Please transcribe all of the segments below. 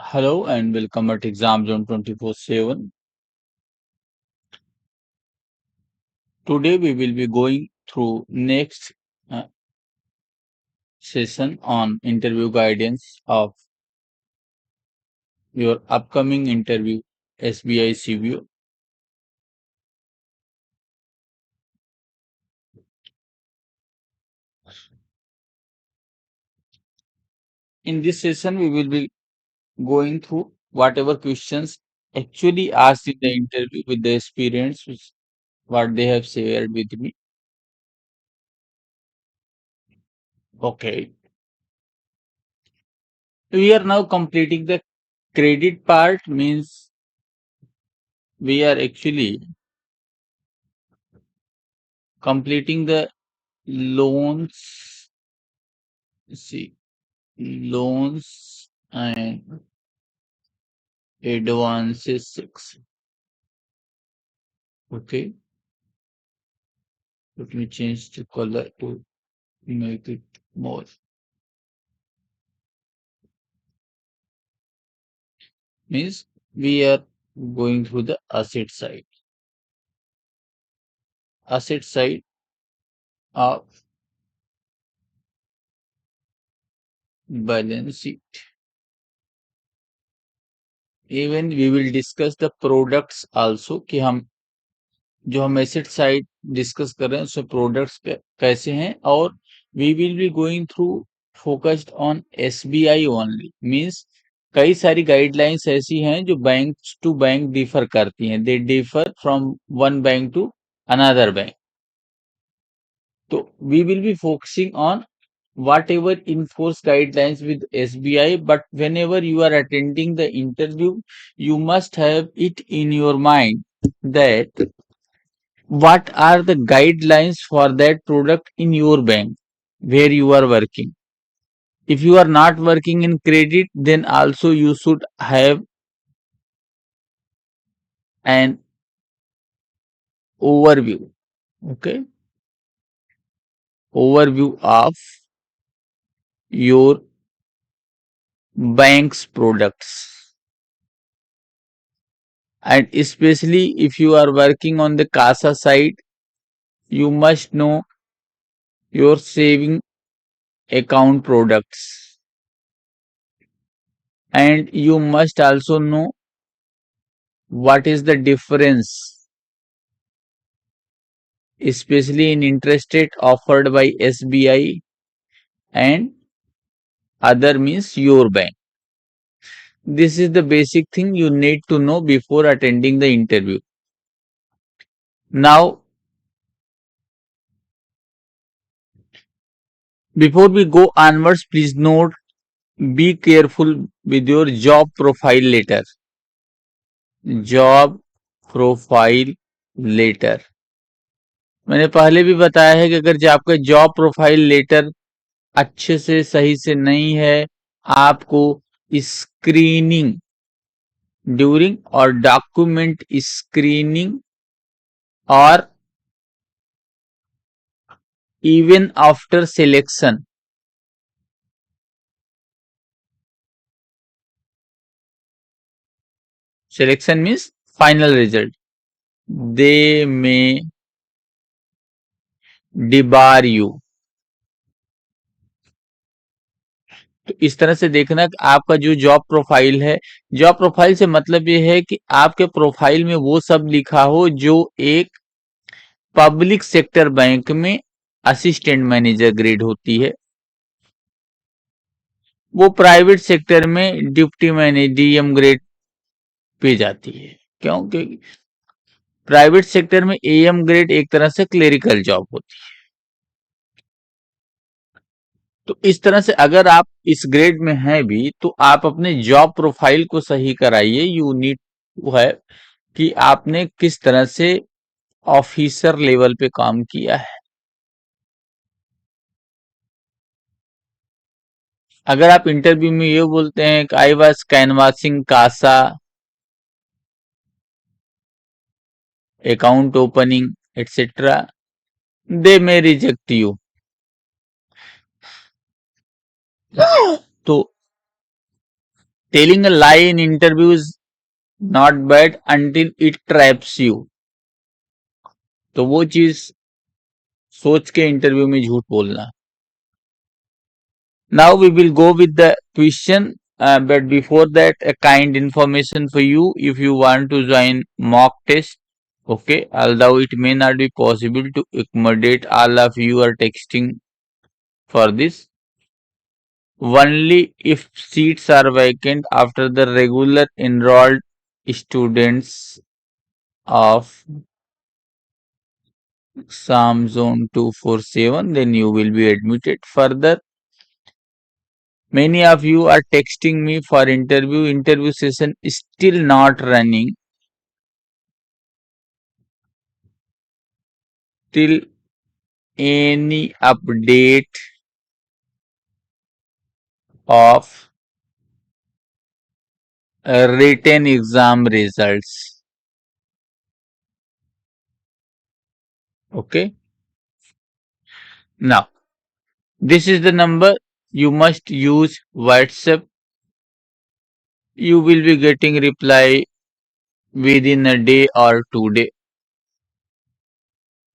Hello and welcome at Exam Zone 24/7. Today we will be going through next uh, session on interview guidance of your upcoming interview SBI CBO. In this session we will be going through whatever questions actually asked in the interview with the experience what they have shared with me. Okay. We are now completing the credit part, means we are actually completing the loans. See, loans and advances 6. Okay, let me change the color to make it more. Means we are going through the asset side of balance sheet. Even we will discuss the products also कि हम जो हम asset side discuss कर रहे हैं उसमें products कैसे हैं, और we will be going through focused on SBI only. Means कई सारी गाइडलाइंस ऐसी हैं जो बैंक टू बैंक डिफर करती हैं, they differ from one bank to another bank. तो we will be focusing on whatever enforce guidelines with SBI, but whenever you are attending the interview, you must have it in your mind that what are the guidelines for that product in your bank where you are working. If you are not working in credit, then also you should have an overview. Okay, overview of your bank's products, and especially if you are working on the CASA side, you must know your saving account products, and you must also know what is the difference, especially in interest rate offered by SBI and other, means your bank. This is the basic thing you need to know before attending the interview. Now, before we go onwards, please note, be careful with your job profile letter. Job profile letter. मैंने पहले भी बताया है कि अगर जो आपका job profile letter अच्छे से सही से नहीं है, आपको स्क्रीनिंग ड्यूरिंग और डॉक्यूमेंट स्क्रीनिंग और even after selection, selection means final result, they may debar you. तो इस तरह से देखना कि आपका जो जॉब प्रोफाइल है, जॉब प्रोफाइल से मतलब ये है कि आपके प्रोफाइल में वो सब लिखा हो जो एक पब्लिक सेक्टर बैंक में असिस्टेंट मैनेजर ग्रेड होती है, वो प्राइवेट सेक्टर में deputy manager DM grade pay जाती है। क्योंकि प्राइवेट सेक्टर में एएम ग्रेड एक तरह से क्लेरिकल जॉब होती है। तो इस तरह से अगर आप इस ग्रेड में हैं भी, तो आप अपने जॉब प्रोफाइल को सही कराइए। यू नीड टू है कि आपने किस तरह से ऑफिसर लेवल पे काम किया है। अगर आप इंटरव्यू में ये बोलते हैं कि I was canvassing CASA, account opening etcetera, they may reject you. तो telling a lie in interview is not bad until it traps you. तो वो चीज सोच के इंटरव्यू में झूठ बोलना. Now we will go with the question, but before that, a kind information for you if you want to join mock test. Okay, although it may not be possible to accommodate all of you are texting for this. Only if seats are vacant after the regular enrolled students of SAM Zone 247, then you will be admitted. Further, many of you are texting me for interview. Interview session is still not running. Till any update of written exam results. Okay. Now, this is the number. You must use WhatsApp. You will be getting reply within a day or 2 days.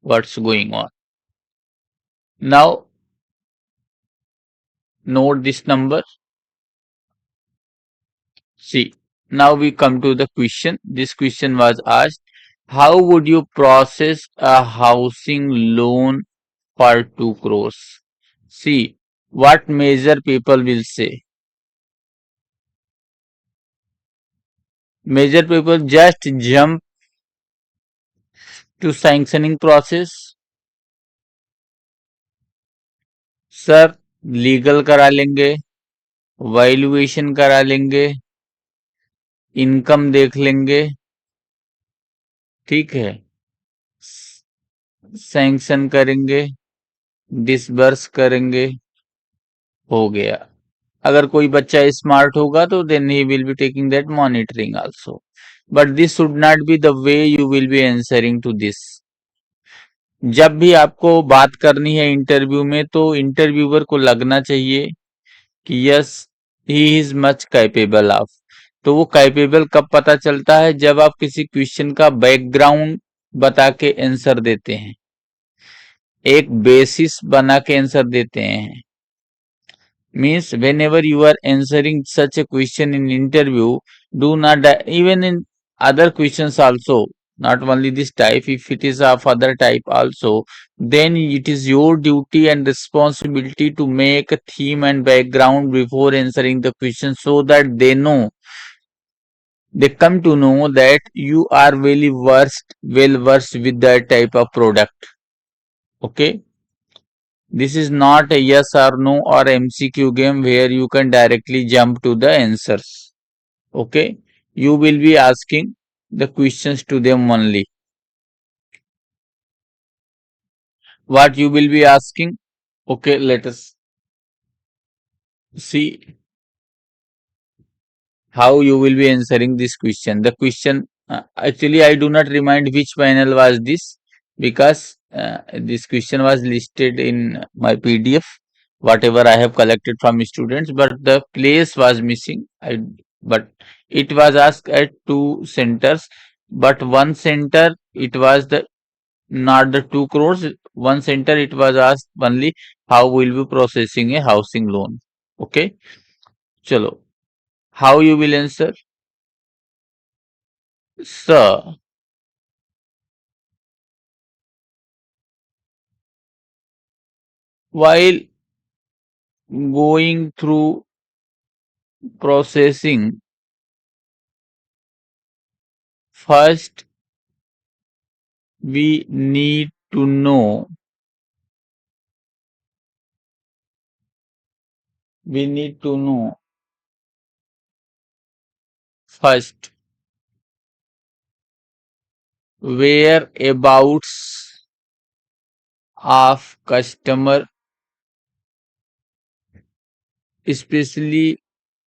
What's going on? Now, note this number. See, now we come to the question. This question was asked, how would you process a housing loan for 2 crores? See, what major people will say. Major people just jump to sanctioning process. Sir legal करा लेंगे, valuation करा लेंगे, income देख लेंगे, ठीक है, sanction करेंगे, disburse करेंगे, हो गया. अगर कोई बच्चा स्मार्ट होगा तो देन ही will be taking that monitoring also. But this should not be the way you will be answering to this. जब भी आपको बात करनी है इंटरव्यू में तो इंटरव्यूअर को लगना चाहिए कि yes he is much capable of. तो वो कैपेबल कब पता चलता है? जब आप किसी क्वेश्चन का बैकग्राउंड बता के आंसर देते हैं, एक बेसिस बना के आंसर देते हैं. Means whenever you are answering such a question in interview, do not even in other questions also, not only this type, if it is of other type also, then it is your duty and responsibility to make a theme and background before answering the question, so that they come to know that you are well versed with that type of product. Okay. This is not a yes or no or MCQ game where you can directly jump to the answers. Okay. You will be asking the questions to them only. What you will be asking? Okay, let us see how you will be answering this question. The question, actually, I do not remind which panel was this, because this question was listed in my PDF, whatever I have collected from students, but the place was missing. But it was asked at 2 centers, but one center it was the not the 2 crores. One center it was asked only how will be processing a housing loan. Okay, chalo. How you will answer? Sir, while going through processing, first we need to know first whereabouts of customer, especially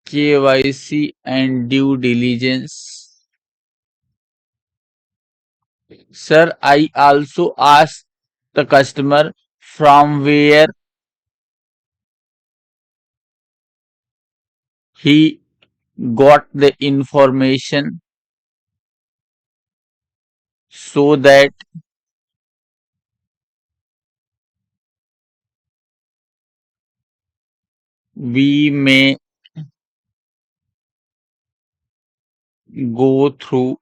KYC and due diligence. Sir, I also asked the customer from where he got the information so that we may go through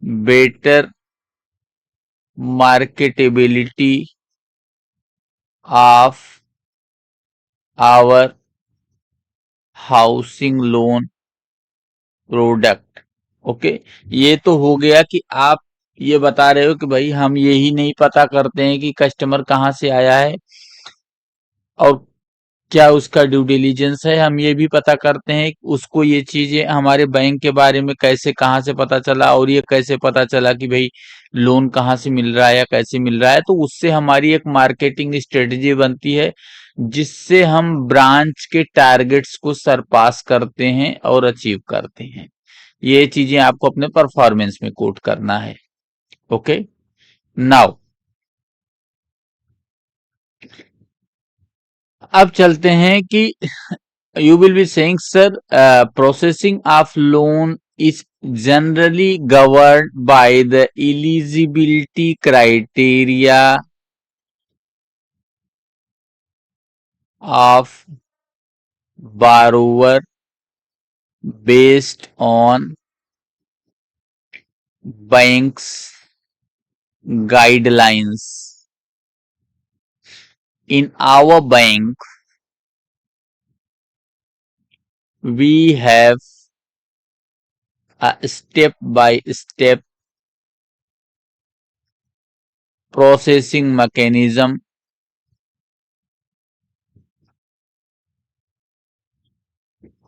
better marketability of our housing loan product. Okay, ये तो हो गया कि आप ये बता रहे हो कि भाई हम यही नहीं पता करते हैं कि कस्टमर कहाँ से आया है और क्या उसका ड्यू डिलिजेंस है, हम ये भी पता करते हैं कि उसको ये चीजें हमारे बैंक के बारे में कैसे कहाँ से पता चला और ये कैसे पता चला कि भाई लोन कहाँ से मिल रहा है या कैसे मिल रहा है। तो उससे हमारी एक मार्केटिंग स्ट्रेटजी बनती है जिससे हम ब्रांच के टारगेट्स को सरपास करते हैं और अचीव करते हैं। ये चीजें आपको अपने परफॉर्मेंस में कोट करना है। ओके, नाउ अब चलते हैं कि you will be saying, sir, processing of loan is generally governed by the eligibility criteria of borrower based on banks guidelines. In our bank, we have a step by step processing mechanism,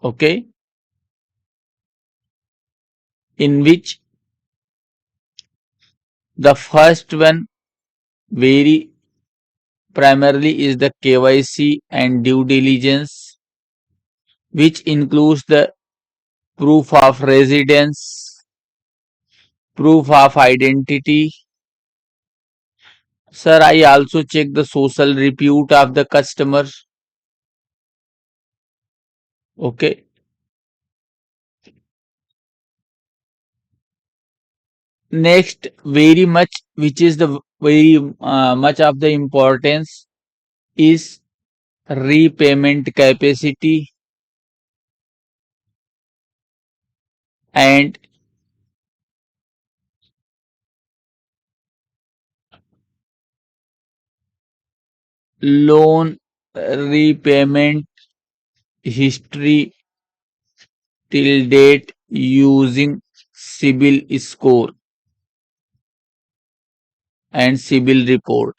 okay, in which the first one very primarily is the KYC and due diligence, which includes the proof of residence, proof of identity. Sir, I also check the social repute of the customer. Okay. Next, very much, which is the very much of the importance is repayment capacity and loan repayment history till date using CIBIL score and CIBIL report.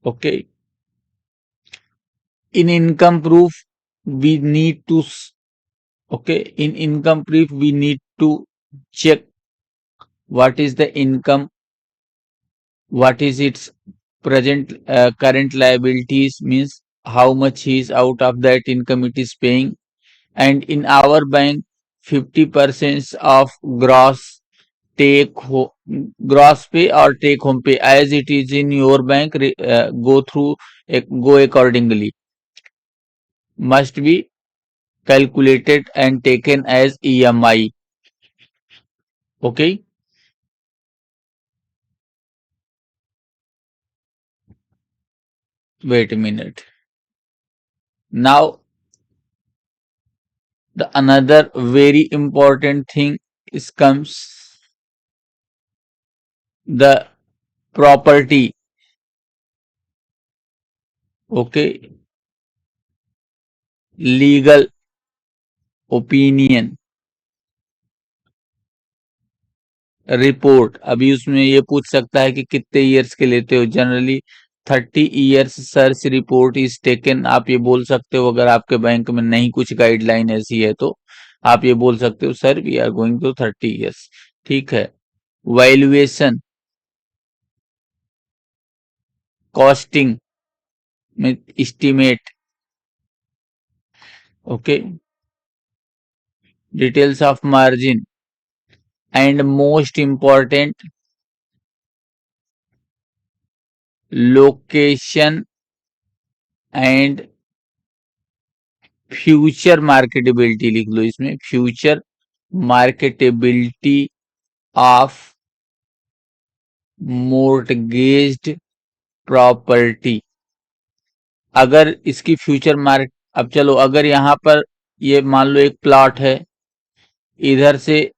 Okay. In income proof, we need to, okay, in income proof, we need to check what is the income, what is its present current liabilities, means how much he is out of that income it is paying. And in our bank, 50% of gross take gross pay or take home pay as it is in your bank go accordingly, must be calculated and taken as EMI. Okay. Wait a minute. Now, the another very important thing is comes the property. Okay. Legal opinion report. अभी उसमें ये पूछ सकता है कि कितने years के लेते हो, generally 30 years search report is taken. आप ये बोल सकते हो अगर आपके बैंक में नहीं कुछ गाइडलाइन ऐसी है तो आप ये बोल सकते हो sir we are going to 30 years. ठीक है। वैल्यूएशन कॉस्टिंग में estimate. Okay. Details of margin and most important location and future marketability लिख लो इसमें, future marketability of mortgaged property. अगर इसकी फ्यूचर मार्क, अब चलो अगर यहाँ पर ये मान लो एक प्लॉट है, इधर से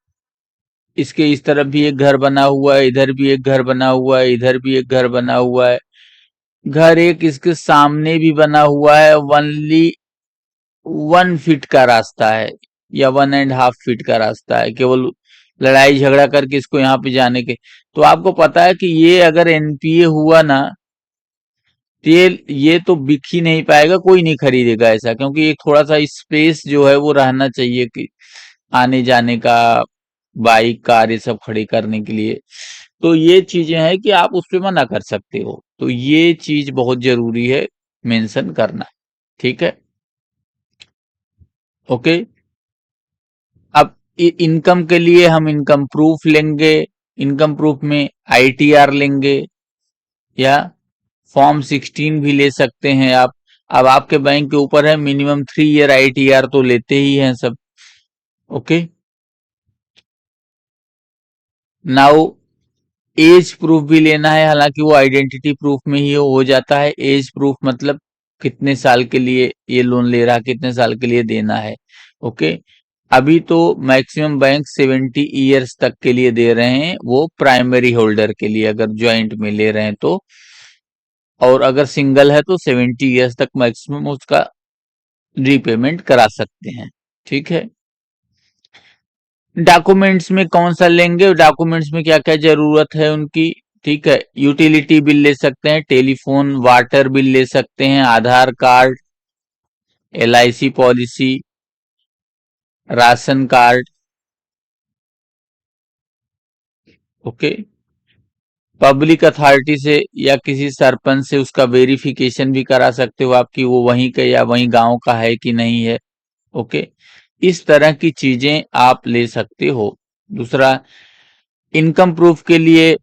इसके इस तरफ भी एक घर बना हुआ है, इधर भी एक घर बना हुआ है, इधर भी एक घर बना हुआ है, घर एक इसके सामने भी बना हुआ है, ओनली 1 फीट का रास्ता है या 1.5 फीट का रास्ता है, केवल लड़ाई झगड़ा करके इसको यहाँ पे जाने के। तो आपको पता है कि ये अगर एनपीए हुआ ना, तो ये तो बिक ही नहीं पाएगा, कोई नहीं खरीदेगा ऐसा, क्योंकि एक थोड़ा सा स्पेस जो है वो रहना चाहिए कि आने जाने का, बाइक कार ये सब खड़ी करने के लिए। तो ये चीजें हैं कि आप उस पे मना कर सकते हो, तो ये चीज बहुत जरूरी है मेंशन करना, ठीक है। ओके, अब इनकम के लिए हम इनकम प्रूफ लेंगे, इनकम प्रूफ में आईटीआर लेंगे या फॉर्म 16 भी ले सकते हैं आप। अब आपके बैंक के ऊपर है, मिनिमम 3 ईयर आईटीआर तो लेते ही हैं सब। ओके, नाउ एज प्रूफ भी लेना है, हालांकि वो आइडेंटिटी प्रूफ में ही हो जाता है। एज प्रूफ मतलब कितने साल के लिए ये लोन ले रहा है, कितने साल के लिए देना है। ओके, अभी तो मैक्सिमम बैंक 70 ईयर्स तक के लिए दे रहे हैं, वो प्राइमरी होल्डर के लिए अगर ज्वाइंट में ले रहे हैं तो, और अगर सिंगल है तो 70 ईयर्स तक मैक्सिमम उसका रीपेमेंट करा सकते हैं, ठीक है। डॉक्यूमेंट्स में कौन सा लेंगे, डॉक्यूमेंट्स में क्या क्या जरूरत है उनकी, ठीक है। यूटिलिटी बिल ले सकते हैं, टेलीफोन वाटर बिल ले सकते हैं, Aadhaar card, LIC policy, ration card. Okay, public authority से या किसी सरपंच से उसका वेरिफिकेशन भी करा सकते हो आपकी वो वहीं का या वहीं गांव का है कि नहीं है। ओके, इस तरह की चीजें आप ले सकते हो। दूसरा, इनकम प्रूफ के लिए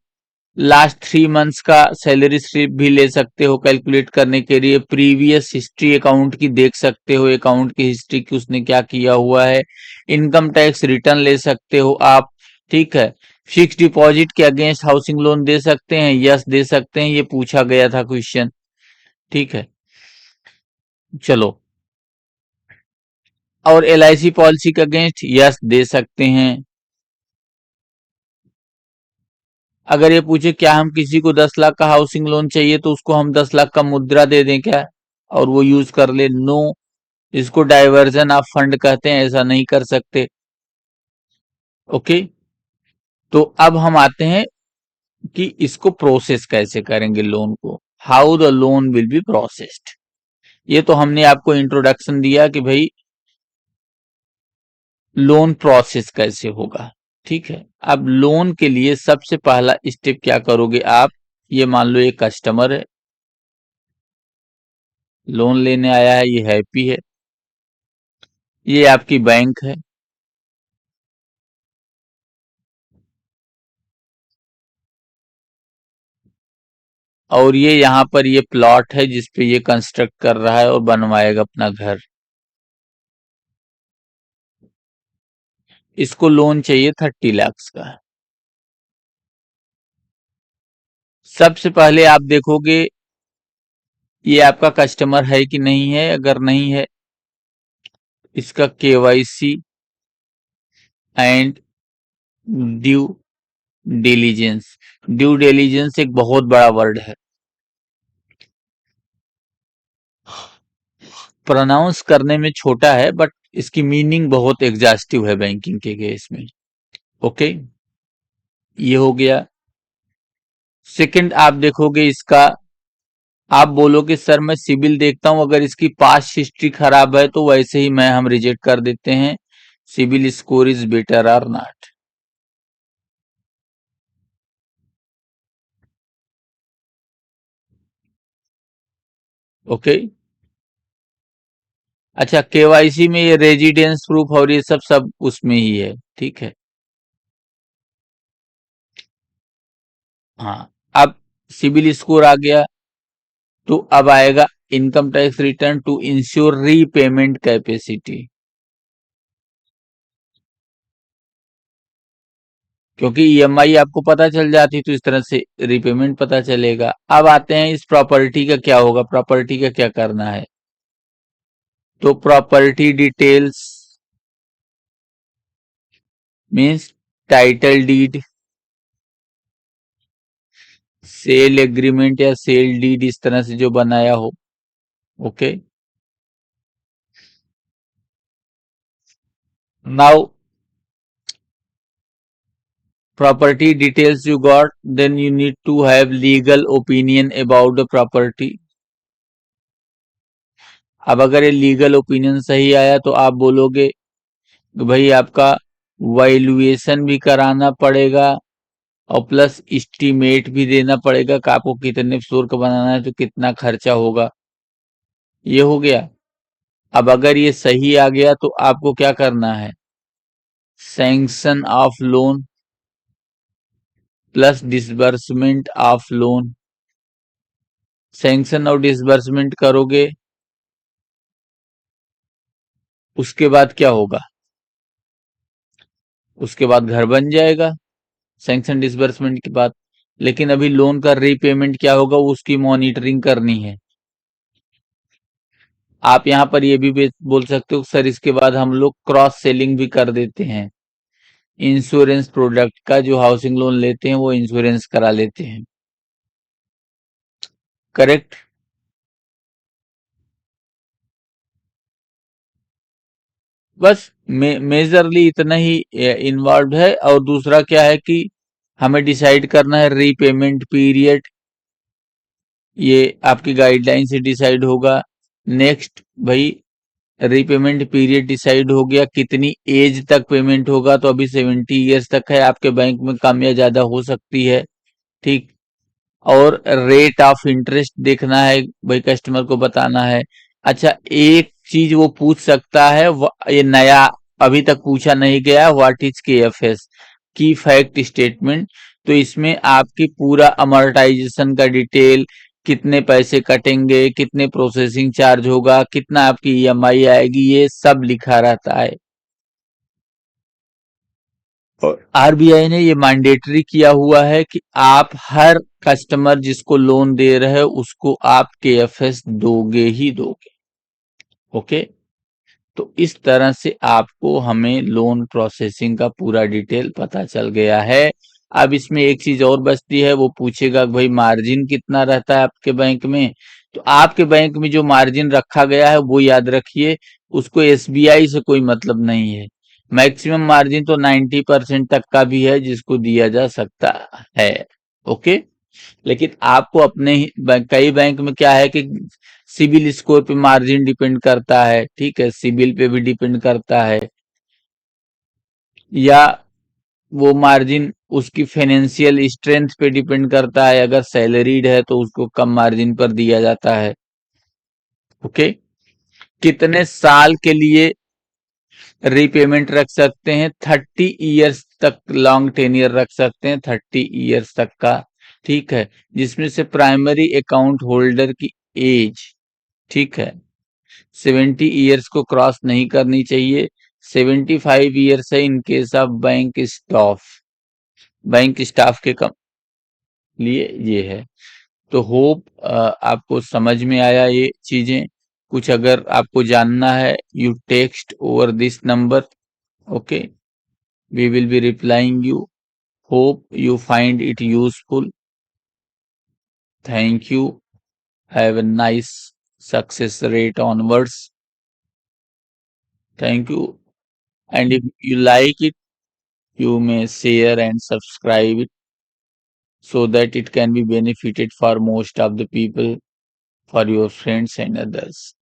लास्ट 3 मंथ्स का सैलरी स्लिप भी ले सकते हो कैलकुलेट करने के लिए। प्रीवियस हिस्ट्री अकाउंट की देख सकते हो, अकाउंट की हिस्ट्री की उसने क्या किया हुआ है। इनकम टैक्स रिटर्न ले सकते हो आप, ठीक है। फिक्स डिपॉजिट के अगेंस्ट हाउसिंग लोन दे सकते हैं, यस दे सकते हैं, ये पूछा गया था क्वेश्चन, ठीक है। चलो, और एलआईसी पॉलिसी के अगेंस्ट यस दे सकते हैं। अगर ये पूछे क्या हम किसी को 10 लाख का हाउसिंग लोन चाहिए तो उसको हम 10 लाख का मुद्रा दे दें क्या, और वो यूज कर ले, नो। इसको डाइवर्जन ऑफ फंड कहते हैं, ऐसा नहीं कर सकते। ओके, तो अब हम आते हैं कि इसको प्रोसेस कैसे करेंगे लोन को, how the loan will be processed. ये तो हमने आपको इंट्रोडक्शन दिया कि भाई लोन प्रोसेस कैसे होगा, ठीक है। अब लोन के लिए सबसे पहला स्टेप क्या करोगे आप, ये मान लो एक कस्टमर है, लोन लेने आया है, ये हैप्पी है, ये आपकी बैंक है, और ये यहाँ पर ये प्लॉट है जिसपे ये कंस्ट्रक्ट कर रहा है और बनवाएगा अपना घर। इसको लोन चाहिए 30 लाख का। सबसे पहले आप देखोगे ये आपका कस्टमर है कि नहीं है, अगर नहीं है इसका KYC and due diligence. Due diligence एक बहुत बड़ा वर्ड है, प्रोनाउंस करने में छोटा है, बट इसकी मीनिंग बहुत एग्जॉस्टिव है बैंकिंग के केस में। ओके, ये हो गया। सेकंड आप देखोगे इसका, आप बोलोगे सर मैं सिविल देखता हूं, अगर इसकी पास्ट हिस्ट्री खराब है तो वैसे ही हम रिजेक्ट कर देते हैं, सिविल स्कोर इज बेटर और नॉट। ओके, अच्छा, केवाईसी में ये रेजिडेंस प्रूफ और ये सब सब उसमें ही है, ठीक है। हाँ, अब सिविल स्कोर आ गया, तो अब आएगा income tax return to ensure repayment capacity, क्योंकि ईएमआई आपको पता चल जाती तो इस तरह से रीपेमेंट पता चलेगा। अब आते हैं इस प्रॉपर्टी का क्या होगा, प्रॉपर्टी का क्या करना है। तो property details means title deed, sale agreement या सेल डीड इस तरह से जो बनाया हो। Okay, now property details you got, then you need to have legal opinion about the property। अब अगर ये लीगल ओपिनियन सही आया तो आप बोलोगे कि भाई आपका वैल्यूएशन भी कराना पड़ेगा और प्लस एस्टीमेट भी देना पड़ेगा कि आपको कितने फ्लोर का बनाना है तो कितना खर्चा होगा। ये हो गया। अब अगर ये सही आ गया तो आपको क्या करना है, sanction of loan plus disbursement of loan. Sanction और डिसबर्समेंट करोगे, उसके बाद क्या होगा, उसके बाद घर बन जाएगा सैंक्शन डिसबर्समेंट के बाद। लेकिन अभी लोन का रीपेमेंट क्या होगा उसकी मॉनिटरिंग करनी है। आप यहाँ पर ये भी बोल सकते हो सर इसके बाद हम लोग क्रॉस सेलिंग भी कर देते हैं, इंश्योरेंस प्रोडक्ट का, जो हाउसिंग लोन लेते हैं वो इंश्योरेंस करा लेते हैं। करेक्ट। बस मेजरली इतना ही इन्वॉल्व है। और दूसरा क्या है कि हमें डिसाइड करना है रीपेमेंट पीरियड, ये आपकी गाइडलाइन से डिसाइड होगा। नेक्स्ट भाई रीपेमेंट पीरियड डिसाइड हो गया, कितनी एज तक पेमेंट होगा, तो अभी 70 ईयर्स तक है, आपके बैंक में कम या ज्यादा हो सकती है। ठीक। और रेट ऑफ इंटरेस्ट देखना है, भाई कस्टमर को बताना है। अच्छा, एक चीज वो पूछ सकता है, ये नया अभी तक पूछा नहीं गया, व्हाट इज केएफएस, की फैक्ट स्टेटमेंट। तो इसमें आपकी पूरा अमोर्टाइजेशन का डिटेल, कितने पैसे कटेंगे, कितने प्रोसेसिंग चार्ज होगा, कितना आपकी ईएमआई आएगी, ये सब लिखा रहता है। और आरबीआई ने ये मैंडेटरी किया हुआ है कि आप हर कस्टमर जिसको लोन दे रहे हो उसको आप केएफएस दोगे ही दोगे। ओके, तो इस तरह से आपको हमें लोन प्रोसेसिंग का पूरा डिटेल पता चल गया है। अब इसमें एक चीज और बचती है, वो पूछेगा कि भाई मार्जिन कितना रहता है आपके बैंक में। तो आपके बैंक में जो मार्जिन रखा गया है वो याद रखिए, उसको एसबीआई से कोई मतलब नहीं है। मैक्सिमम मार्जिन तो 90% तक का भी है जिसको दिया जा सकता है। ओके, लेकिन आपको अपने ही कई बैंक में क्या है कि सिबिल स्कोर पे मार्जिन डिपेंड करता है, ठीक है, सिबिल पे भी डिपेंड करता है, या वो मार्जिन उसकी फाइनेंशियल स्ट्रेंथ पे डिपेंड करता है, अगर सैलरीड है तो उसको कम मार्जिन पर दिया जाता है। ओके, कितने साल के लिए रीपेमेंट रख सकते हैं, 30 ईयर्स तक लॉन्ग टेनियर रख सकते हैं, 30 ईयर्स तक का, ठीक है, जिसमें से प्राइमरी अकाउंट होल्डर की एज, ठीक है, 70 ईयर्स को क्रॉस नहीं करनी चाहिए। 75 ईयर्स है in case of bank staff, bank staff के कम लिए ये है। तो होप आपको समझ में आया ये चीजें। कुछ अगर आपको जानना है, you text over this number. Okay, we will be replying you. Hope you find it useful. Thank you. Have a nice success rate onwards। Thank you। And if you like it, you may share and subscribe it so that it can be benefited for most of the people, for your friends and others.